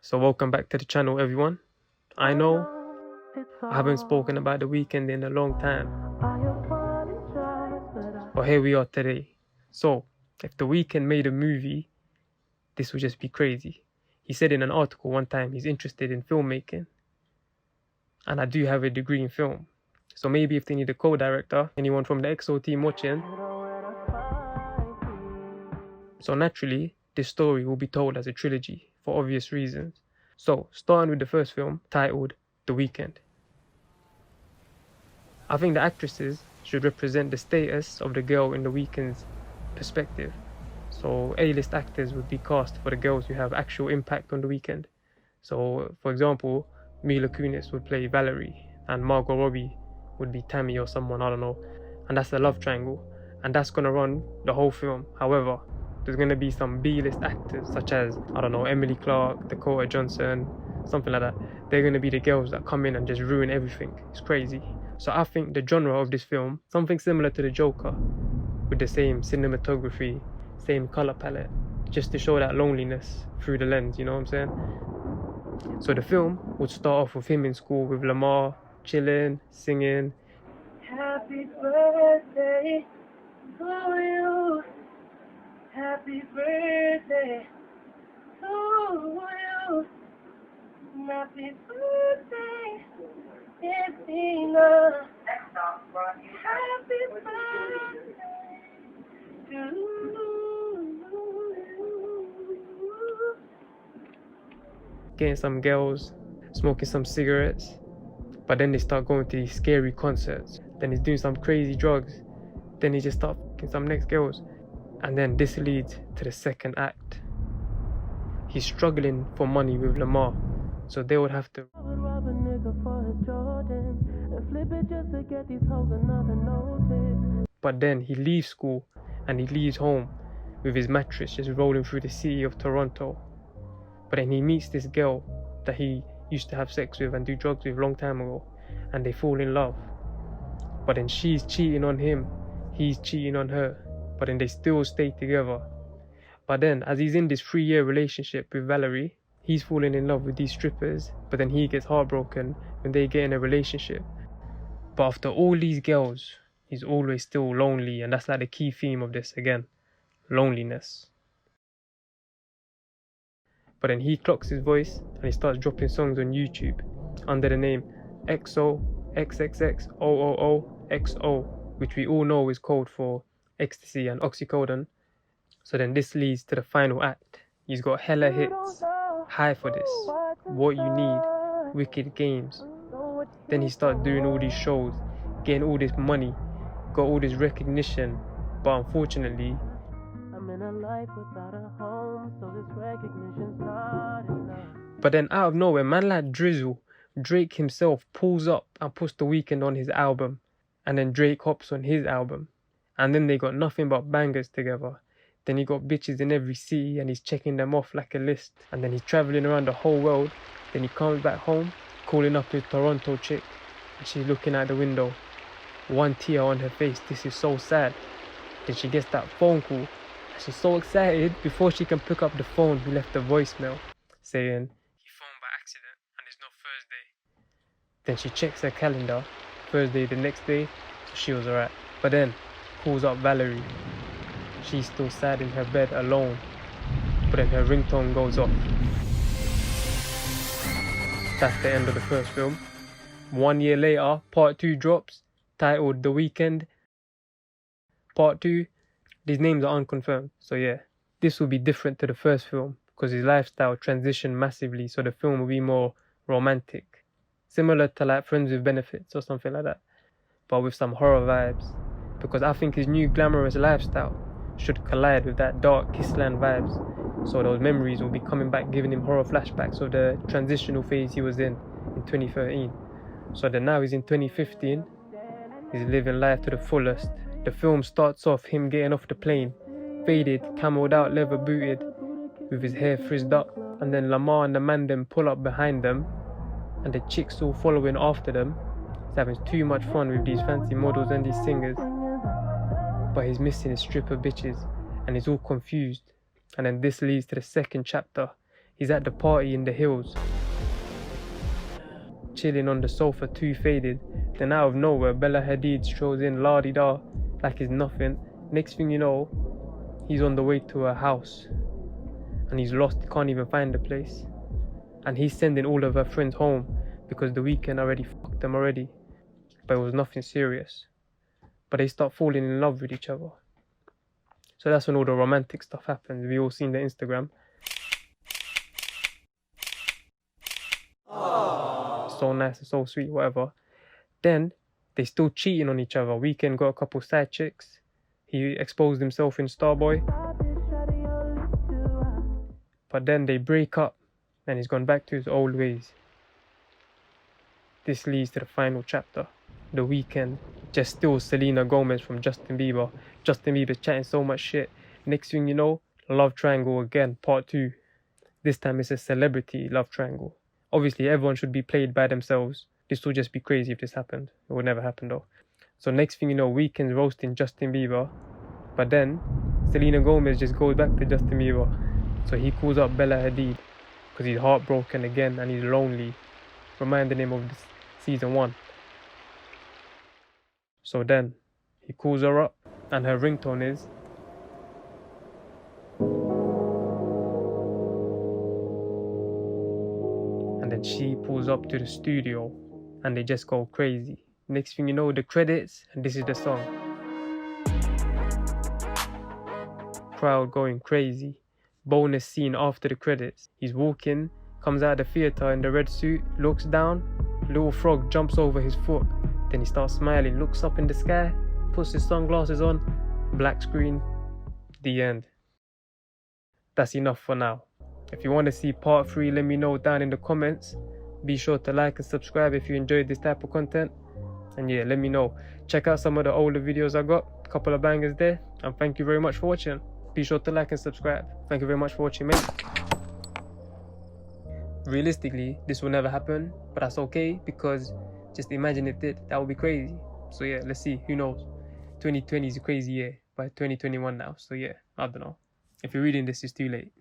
So welcome back to the channel, everyone. I know I haven't spoken about The Weeknd in a long time, but here we are today. So if The Weeknd made a movie, this would just be crazy. He said in an article one time he's interested in filmmaking, and I do have a degree in film. So maybe if they need a co-director, anyone from the XO team watching. So naturally, this story will be told as a trilogy for obvious reasons. So, starting with the first film, titled The Weeknd. I think the actresses should represent the status of the girl in The Weeknd's perspective. So, A-list actors would be cast for the girls who have actual impact on The Weeknd. So, for example, Mila Kunis would play Valerie, and Margot Robbie would be Tammy or someone, I don't know. And that's the love triangle, and that's gonna run the whole film. However, there's going to be some B-list actors such as, I don't know, Emily Clark, Dakota Johnson, something like that. They're going to be the girls that come in and just ruin everything. It's crazy. So I think the genre of this film, something similar to The Joker, with the same cinematography, same color palette, just to show that loneliness through the lens, you know what I'm saying? So the film would start off with him in school with Lamar, chilling, singing. Happy birthday to you. Happy birthday to you. Happy birthday, Christina. Happy birthday to you. Getting some girls, smoking some cigarettes. But then they start going to these scary concerts. Then he's doing some crazy drugs. Then he just starts fucking some next girls. And then this leads to the second act. He's struggling for money with Lamar, so they would have to. But then he leaves school and he leaves home with his mattress just rolling through the city of Toronto. But then he meets this girl that he used to have sex with and do drugs with a long time ago, and they fall in love. But then she's cheating on him, he's cheating on her. But then they still stay together. But then, as he's in this 3-year relationship with Valerie, he's falling in love with these strippers, but then he gets heartbroken when they get in a relationship. But after all these girls, he's always still lonely, and that's like the key theme of this again, loneliness. But then he clocks his voice, and he starts dropping songs on YouTube under the name XO, XXX, OOO, XO, which we all know is code for ecstasy and oxycodone. So then this leads to the final act. He's got hella hits, High for This, What You Need, Wicked Games. Then he starts doing all these shows, getting all this money, got all this recognition, but unfortunately I'm in a life without a home, so this recognition's not enough. But then out of nowhere, man like Drizzle, Drake himself pulls up and puts The Weeknd on his album, and then Drake hops on his album. And then they got nothing but bangers together. Then he got bitches in every city and he's checking them off like a list. And then he's traveling around the whole world. Then he comes back home, calling up his Toronto chick. And she's looking out the window. One tear on her face, this is so sad. Then she gets that phone call. And she's so excited, before she can pick up the phone, he left a voicemail saying, he phoned by accident and it's not Thursday. Then she checks her calendar, Thursday the next day, so she was alright. But then, calls up Valerie. She's still sad in her bed alone, but then her ringtone goes off. That's the end of the first film. 1 year later, part 2 drops, titled The Weeknd. Part 2, these names are unconfirmed, so yeah. This will be different to the first film, because his lifestyle transitioned massively, so the film will be more romantic. Similar to like Friends with Benefits or something like that, but with some horror vibes. Because I think his new glamorous lifestyle should collide with that dark Kissland vibes. So those memories will be coming back, giving him horror flashbacks of the transitional phase he was in 2013. So then now he's in 2015, he's living life to the fullest. The film starts off him getting off the plane, faded, cameled out, leather booted, with his hair frizzed up. And then Lamar and the man then pull up behind them, and the chicks all following after them. He's having too much fun with these fancy models and these singers. But he's missing his stripper bitches and he's all confused. And then this leads to the second chapter. He's at the party in the hills, chilling on the sofa, too faded. Then out of nowhere, Bella Hadid strolls in, la-di-da, like it's nothing. Next thing you know, he's on the way to her house. And he's lost, he can't even find the place. And he's sending all of her friends home because the Weeknd already fucked them already. But it was nothing serious. But they start falling in love with each other. So that's when all the romantic stuff happens. We all seen the Instagram. So nice and so sweet, whatever. Then they still cheating on each other. Weeknd got a couple side chicks. He exposed himself in Starboy. But then they break up and he's gone back to his old ways. This leads to the final chapter. The Weeknd just steals Selena Gomez from Justin Bieber. Justin Bieber's chatting so much shit. Next thing you know, love triangle again, part 2. This time it's a celebrity love triangle. Obviously, everyone should be played by themselves. This will just be crazy if this happened. It would never happen though. So next thing you know, Weeknd's roasting Justin Bieber. But then, Selena Gomez just goes back to Justin Bieber. So he calls up Bella Hadid because he's heartbroken again and he's lonely. Reminding him of this season 1. So then, he calls her up and her ringtone is... And then she pulls up to the studio and they just go crazy. Next thing you know, the credits, and this is the song. Crowd going crazy. Bonus scene after the credits. He's walking, comes out of the theatre in the red suit, looks down, little frog jumps over his foot. Then he starts smiling, looks up in the sky, puts his sunglasses on, black screen, the end. That's enough for now. If you want to see part 3, let me know down in the comments. Be sure to like and subscribe if you enjoyed this type of content. And yeah, let me know. Check out some of the older videos I got. A couple of bangers there. And thank you very much for watching. Be sure to like and subscribe. Thank you very much for watching, mate. Realistically, this will never happen. But that's okay because just imagine it did. That would be crazy. So yeah, let's see. Who knows? 2020 is a crazy year. But 2021 now. So yeah, I don't know. If you're reading this, it's too late.